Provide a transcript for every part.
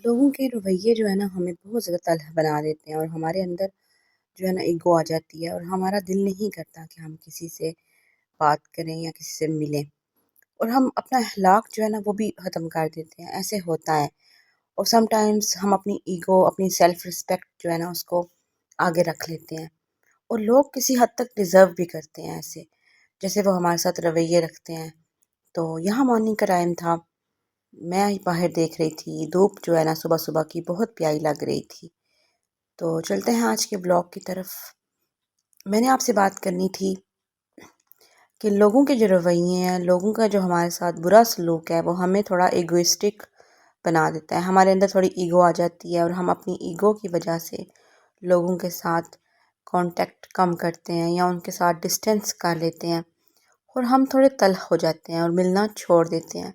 لوگوں کے رویے جو ہے نا ہمیں بہت زیادہ تلخ بنا دیتے ہیں، اور ہمارے اندر جو ہے نا ایگو آ جاتی ہے، اور ہمارا دل نہیں کرتا کہ ہم کسی سے بات کریں یا کسی سے ملیں، اور ہم اپنا اخلاق جو ہے نا وہ بھی ختم کر دیتے ہیں۔ ایسے ہوتا ہے، اور سم ٹائمز ہم اپنی ایگو، اپنی سیلف رسپیکٹ جو ہے نا اس کو آگے رکھ لیتے ہیں، اور لوگ کسی حد تک ڈیزرو بھی کرتے ہیں ایسے، جیسے وہ ہمارے ساتھ رویے رکھتے ہیں۔ تو یہاں مارننگ کا ٹائم تھا، میں باہر دیکھ رہی تھی، دھوپ جو ہے نا صبح صبح کی بہت پیاری لگ رہی تھی۔ تو چلتے ہیں آج کے بلاگ کی طرف۔ میں نے آپ سے بات کرنی تھی کہ لوگوں کے جو رویے ہیں، لوگوں کا جو ہمارے ساتھ برا سلوک ہے، وہ ہمیں تھوڑا ایگوئسٹک بنا دیتا ہے۔ ہمارے اندر تھوڑی ایگو آ جاتی ہے، اور ہم اپنی ایگو کی وجہ سے لوگوں کے ساتھ کانٹیکٹ کم کرتے ہیں، یا ان کے ساتھ ڈسٹینس کر لیتے ہیں، اور ہم تھوڑے تلخ ہو جاتے ہیں اور ملنا چھوڑ دیتے ہیں۔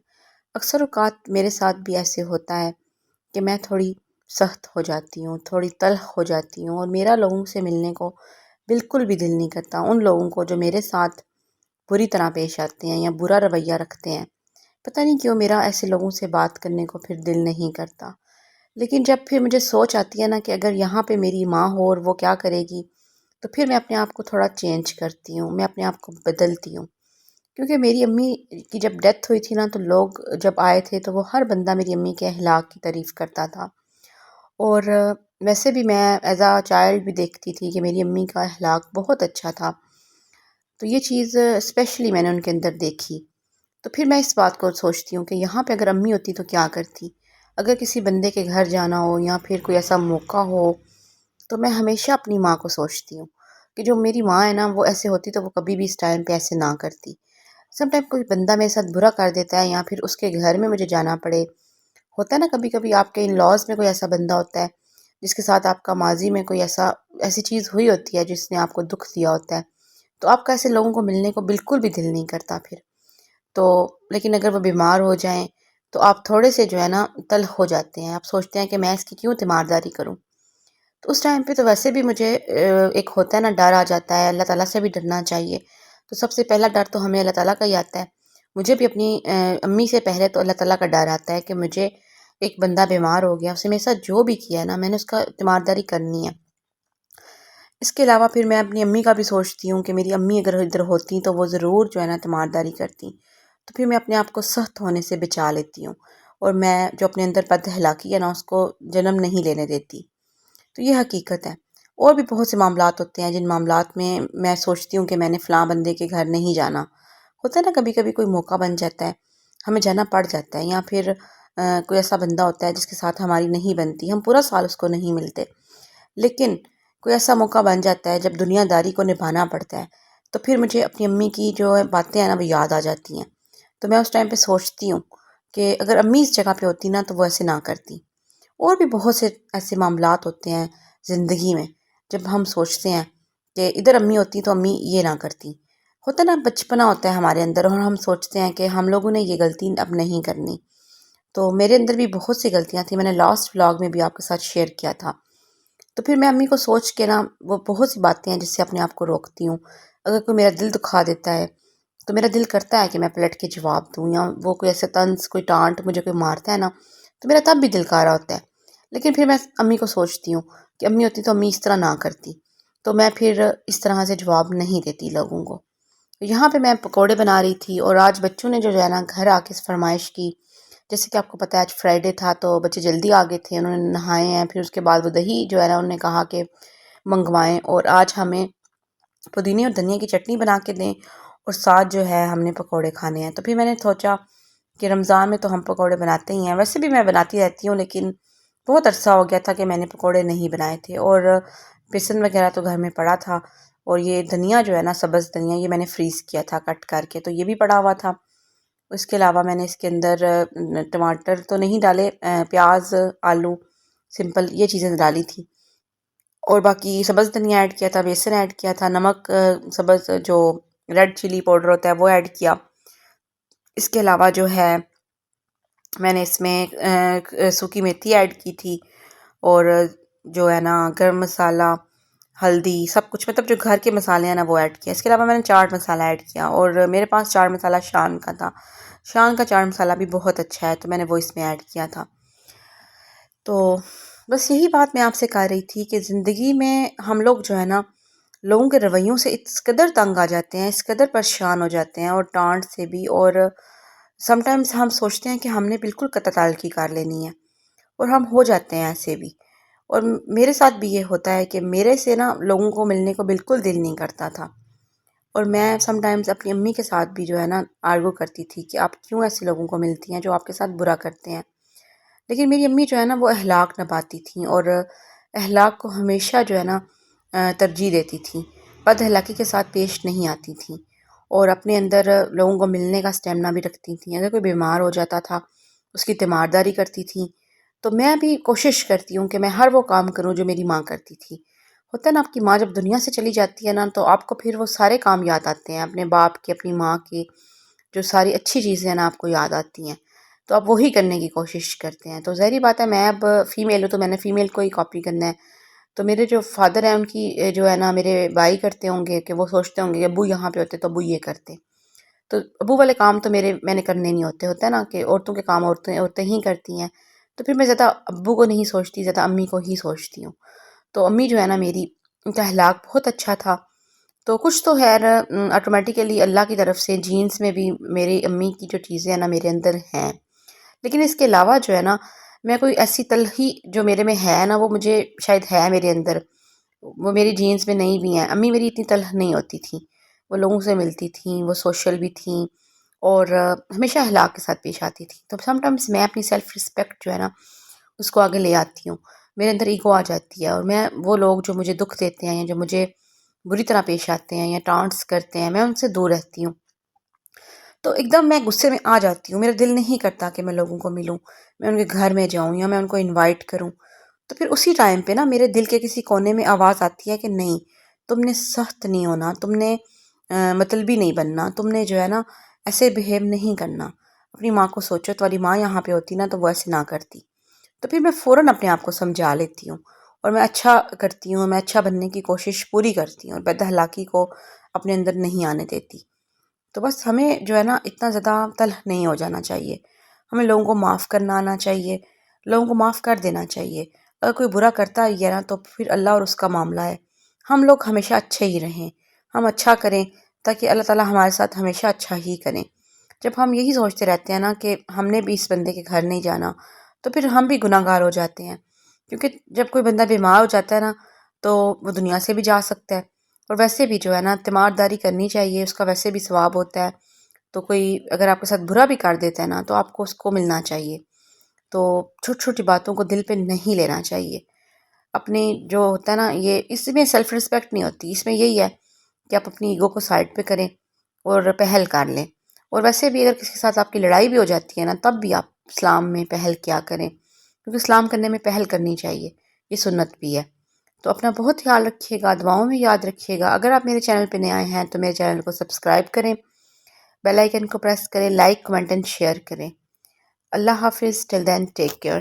اکثر اوقات میرے ساتھ بھی ایسے ہوتا ہے کہ میں تھوڑی سخت ہو جاتی ہوں، تھوڑی تلخ ہو جاتی ہوں، اور میرا لوگوں سے ملنے کو بالکل بھی دل نہیں کرتا۔ ان لوگوں کو جو میرے ساتھ بری طرح پیش آتے ہیں یا برا رویہ رکھتے ہیں، پتہ نہیں کیوں میرا ایسے لوگوں سے بات کرنے کو پھر دل نہیں کرتا۔ لیکن جب پھر مجھے سوچ آتی ہے نا کہ اگر یہاں پہ میری ماں ہو اور وہ کیا کرے گی، تو پھر میں اپنے آپ کو تھوڑا چینج کرتی ہوں، میں اپنے آپ کو بدلتی ہوں۔ کیونکہ میری امی کی جب ڈیتھ ہوئی تھی نا، تو لوگ جب آئے تھے تو وہ ہر بندہ میری امی کے اخلاق کی تعریف کرتا تھا، اور ویسے بھی میں ایز اے چائلڈ بھی دیکھتی تھی کہ میری امی کا اخلاق بہت اچھا تھا۔ تو یہ چیز اسپیشلی میں نے ان کے اندر دیکھی۔ تو پھر میں اس بات کو سوچتی ہوں کہ یہاں پہ اگر امی ہوتی تو کیا کرتی۔ اگر کسی بندے کے گھر جانا ہو یا پھر کوئی ایسا موقع ہو، تو میں ہمیشہ اپنی ماں کو سوچتی ہوں کہ جو میری ماں ہے نا، وہ ایسے ہوتی تو وہ کبھی بھی اس ٹائم پہ ایسے نہ کرتی۔ سم ٹائم کوئی بندہ میرے ساتھ برا کر دیتا ہے، یا پھر اس کے گھر میں مجھے جانا پڑے، ہوتا ہے نا کبھی کبھی آپ کے ان لاز میں کوئی ایسا بندہ ہوتا ہے جس کے ساتھ آپ کا ماضی میں کوئی ایسی چیز ہوئی ہوتی ہے جس نے آپ کو دکھ دیا ہوتا ہے، تو آپ کا ایسے لوگوں کو ملنے کو بالکل بھی دل نہیں کرتا پھر تو۔ لیکن اگر وہ بیمار ہو جائیں تو آپ تھوڑے سے جو ہے نا تلخ ہو جاتے ہیں، آپ سوچتے ہیں کہ میں اس کی کیوں تیمارداری کروں۔ تو اس ٹائم پہ تو ویسے بھی مجھے ایک ہوتا ہے نا، ڈر آ جاتا ہے۔ اللہ تعالیٰ سے بھی ڈرنا چاہیے، تو سب سے پہلا ڈر تو ہمیں اللہ تعالیٰ کا ہی آتا ہے۔ مجھے بھی اپنی امی سے پہلے تو اللہ تعالیٰ کا ڈر آتا ہے کہ مجھے ایک بندہ بیمار ہو گیا، اس نے میرے ساتھ جو بھی کیا ہے نا، میں نے اس کا تیمارداری کرنی ہے۔ اس کے علاوہ پھر میں اپنی امی کا بھی سوچتی ہوں کہ میری امی اگر ادھر ہوتی تو وہ ضرور جو ہے نا تیمارداری کرتی، تو پھر میں اپنے آپ کو سخت ہونے سے بچا لیتی ہوں، اور میں جو اپنے اندر بد اخلاقی ہے نا اس کو جنم نہیں لینے دیتی۔ تو یہ حقیقت ہے۔ اور بھی بہت سے معاملات ہوتے ہیں جن معاملات میں میں سوچتی ہوں کہ میں نے فلاں بندے کے گھر نہیں جانا۔ ہوتا ہے نا کبھی کبھی کوئی موقع بن جاتا ہے، ہمیں جانا پڑ جاتا ہے، یا پھر کوئی ایسا بندہ ہوتا ہے جس کے ساتھ ہماری نہیں بنتی، ہم پورا سال اس کو نہیں ملتے، لیکن کوئی ایسا موقع بن جاتا ہے جب دنیا داری کو نبھانا پڑتا ہے، تو پھر مجھے اپنی امی کی جو باتیں ہیں نا وہ یاد آ جاتی ہیں۔ تو میں اس ٹائم پہ سوچتی ہوں کہ اگر امی اس جگہ پہ ہوتی نا تو وہ ایسے نہ کرتی۔ اور بھی بہت سے ایسے معاملات ہوتے ہیں زندگی میں جب ہم سوچتے ہیں کہ ادھر امی ہوتی تو امی یہ نہ کرتی۔ ہوتا ہے نا، بچپنا ہوتا ہے ہمارے اندر، اور ہم سوچتے ہیں کہ ہم لوگوں نے یہ غلطی اب نہیں کرنی۔ تو میرے اندر بھی بہت سی غلطیاں تھیں، میں نے لاسٹ ولاگ میں بھی آپ کے ساتھ شیئر کیا تھا۔ تو پھر میں امی کو سوچ کے نا، وہ بہت سی باتیں ہیں جس سے اپنے آپ کو روکتی ہوں۔ اگر کوئی میرا دل دکھا دیتا ہے تو میرا دل کرتا ہے کہ میں پلٹ کے جواب دوں، یا وہ کوئی ایسے طنز، کوئی ٹانٹ مجھے کوئی مارتا ہے نا، تو میرا تب بھی دل کہہ رہا ہوتا ہے، لیکن پھر میں امی کو سوچتی ہوں کہ امی ہوتی تو امی اس طرح نہ کرتی، تو میں پھر اس طرح سے جواب نہیں دیتی لوگوں کو۔ یہاں پہ میں پکوڑے بنا رہی تھی، اور آج بچوں نے جو ہے نا گھر آ کے فرمائش کی، جیسے کہ آپ کو پتہ ہے آج فرائیڈے تھا تو بچے جلدی آ گئے تھے، انہوں نے نہائے ہیں، پھر اس کے بعد وہ دہی جو ہے نا انہوں نے کہا کہ منگوائیں، اور آج ہمیں پودینے اور دھنیا کی چٹنی بنا کے دیں، اور ساتھ جو ہے ہم نے پکوڑے کھانے ہیں۔ تو پھر میں نے سوچا کہ رمضان میں تو ہم پکوڑے بناتے ہی ہیں، ویسے بھی میں بناتی رہتی ہوں، لیکن بہت عرصہ ہو گیا تھا کہ میں نے پکوڑے نہیں بنائے تھے، اور بیسن وغیرہ تو گھر میں پڑا تھا، اور یہ دھنیا جو ہے نا، سبز دھنیا، یہ میں نے فریز کیا تھا کٹ کر کے، تو یہ بھی پڑا ہوا تھا۔ اس کے علاوہ میں نے اس کے اندر ٹماٹر تو نہیں ڈالے، پیاز، آلو، سمپل یہ چیزیں ڈالی تھی، اور باقی سبز دھنیا ایڈ کیا تھا، بیسن ایڈ کیا تھا، نمک، سبز جو ریڈ چلی پاؤڈر ہوتا ہے وہ ایڈ کیا۔ اس کے علاوہ جو ہے میں نے اس میں سوکھی میتھی ایڈ کی تھی، اور جو ہے نا گرم مسالہ، ہلدی، سب کچھ مطلب جو گھر کے مسالے ہیں نا وہ ایڈ کیا۔ اس کے علاوہ میں نے چاٹ مسالہ ایڈ کیا، اور میرے پاس چاٹ مسالہ شان کا تھا، شان کا چاٹ مسالہ بھی بہت اچھا ہے، تو میں نے وہ اس میں ایڈ کیا تھا۔ تو بس یہی بات میں آپ سے کہہ رہی تھی کہ زندگی میں ہم لوگ جو ہے نا لوگوں کے رویوں سے اس قدر تنگ آ جاتے ہیں، اس قدر پریشان ہو جاتے ہیں، اور ڈانٹ سے بھی، اور سم ٹائمز ہم سوچتے ہیں کہ ہم نے بالکل قطع تعلقی کر لینی ہے، اور ہم ہو جاتے ہیں ایسے بھی۔ اور میرے ساتھ بھی یہ ہوتا ہے کہ میرے سے نا لوگوں کو ملنے کو بالکل دل نہیں کرتا تھا، اور میں سم ٹائمز اپنی امی کے ساتھ بھی جو ہے نا آرگو کرتی تھی کہ آپ کیوں ایسے لوگوں کو ملتی ہیں جو آپ کے ساتھ برا کرتے ہیں۔ لیکن میری امی جو ہے نا وہ اخلاق نبھاتی تھیں، اور اخلاق کو ہمیشہ جو ہے نا ترجیح دیتی تھیں، بد اخلاقی کے ساتھ پیش نہیں آتی تھیں، اور اپنے اندر لوگوں کو ملنے کا اسٹیمنا بھی رکھتی تھیں۔ اگر کوئی بیمار ہو جاتا تھا اس کی تیمارداری کرتی تھیں۔ تو میں بھی کوشش کرتی ہوں کہ میں ہر وہ کام کروں جو میری ماں کرتی تھی۔ ہوتا ہے نا، آپ کی ماں جب دنیا سے چلی جاتی ہے نا تو آپ کو پھر وہ سارے کام یاد آتے ہیں، اپنے باپ کے، اپنی ماں کے، جو ساری اچھی چیزیں ہیں نا آپ کو یاد آتی ہیں، تو آپ وہی کرنے کی کوشش کرتے ہیں۔ تو ظاہری بات ہے میں اب فیمیل ہوں تو میں نے فیمیل کو ہی کاپی کرنا ہے۔ تو میرے جو فادر ہیں ان کی جو ہے نا میرے بھائی کرتے ہوں گے کہ وہ سوچتے ہوں گے کہ ابو یہاں پہ ہوتے تو ابو یہ کرتے، تو ابو والے کام تو میں نے کرنے نہیں ہوتے، ہوتا ہے نا کہ عورتوں کے کام عورتیں ہی کرتی ہیں، تو پھر میں زیادہ ابو کو نہیں سوچتی، زیادہ امی کو ہی سوچتی ہوں۔ تو امی جو ہے نا میری، ان کا اخلاق بہت اچھا تھا۔ تو کچھ تو خیر آٹومیٹیکلی اللہ کی طرف سے جینز میں بھی میری امی کی جو چیزیں ہیں نا میرے اندر ہیں، لیکن اس کے علاوہ جو ہے نا میں کوئی ایسی تلخی جو میرے میں ہے نا وہ مجھے شاید ہے میرے اندر، وہ میری جینز میں نہیں بھی ہیں۔ امی میری اتنی تلخ نہیں ہوتی تھیں، وہ لوگوں سے ملتی تھیں، وہ سوشل بھی تھیں، اور ہمیشہ اخلاق کے ساتھ پیش آتی تھیں۔ تو سم ٹائمز میں اپنی سیلف رسپیکٹ جو ہے نا اس کو آگے لے آتی ہوں، میرے اندر ایگو آ جاتی ہے، اور میں وہ لوگ جو مجھے دکھ دیتے ہیں یا جو مجھے بری طرح پیش آتے ہیں یا ٹانٹس کرتے ہیں، میں ان سے دور رہتی ہوں۔ تو ایک دم میں غصے میں آ جاتی ہوں، میرا دل نہیں کرتا کہ میں لوگوں کو ملوں، میں ان کے گھر میں جاؤں یا میں ان کو انوائٹ کروں۔ تو پھر اسی ٹائم پہ نا میرے دل کے کسی کونے میں آواز آتی ہے کہ نہیں، تم نے سخت نہیں ہونا، تم نے مطلبی نہیں بننا، تم نے جو ہے نا ایسے بیہیو نہیں کرنا، اپنی ماں کو سوچو، تمہاری ماں یہاں پہ ہوتی نا تو وہ ایسے نہ کرتی۔ تو پھر میں فوراً اپنے آپ کو سمجھا لیتی ہوں، اور میں اچھا کرتی ہوں، میں اچھا بننے کی کوشش پوری کرتی ہوں، اور بد اخلاقی کو اپنے اندر نہیں آنے دیتی۔ تو بس ہمیں جو ہے نا اتنا زیادہ تلخ نہیں ہو جانا چاہیے، ہمیں لوگوں کو معاف کرنا آنا چاہیے، لوگوں کو معاف کر دینا چاہیے۔ اگر کوئی برا کرتا ہی ہے نا تو پھر اللہ اور اس کا معاملہ ہے، ہم لوگ ہمیشہ اچھے ہی رہیں، ہم اچھا کریں تاکہ اللہ تعالیٰ ہمارے ساتھ ہمیشہ اچھا ہی کریں۔ جب ہم یہی سوچتے رہتے ہیں نا کہ ہم نے بھی اس بندے کے گھر نہیں جانا، تو پھر ہم بھی گناہ گار ہو جاتے ہیں، کیونکہ جب کوئی بندہ بیمار ہو جاتا ہے نا تو وہ دنیا سے بھی جا سکتا ہے، اور ویسے بھی جو ہے نا تیمارداری کرنی چاہیے، اس کا ویسے بھی ثواب ہوتا ہے۔ تو کوئی اگر آپ کے ساتھ برا بھی کر دیتا ہے نا تو آپ کو اس کو ملنا چاہیے۔ تو چھوٹی چھوٹی باتوں کو دل پہ نہیں لینا چاہیے۔ اپنی جو ہوتا ہے نا یہ، اس میں سیلف رسپیکٹ نہیں ہوتی، اس میں یہی ہے کہ آپ اپنی ایگو کو سائڈ پہ کریں اور پہل کر لیں۔ اور ویسے بھی اگر کسی کے ساتھ آپ کی لڑائی بھی ہو جاتی ہے نا تب بھی آپ اسلام میں پہل کیا کریں، کیونکہ اسلام کرنے میں پہل کرنی چاہیے، یہ سنت بھی ہے۔ تو اپنا بہت خیال رکھیے گا، دعاؤں میں یاد رکھیے گا۔ اگر آپ میرے چینل پہ نئے آئے ہیں تو میرے چینل کو سبسکرائب کریں، بیل آئیکن کو پریس کریں، لائک، کمنٹ اینڈ شیئر کریں۔ اللہ حافظ، ٹل دین ٹیک کیئر۔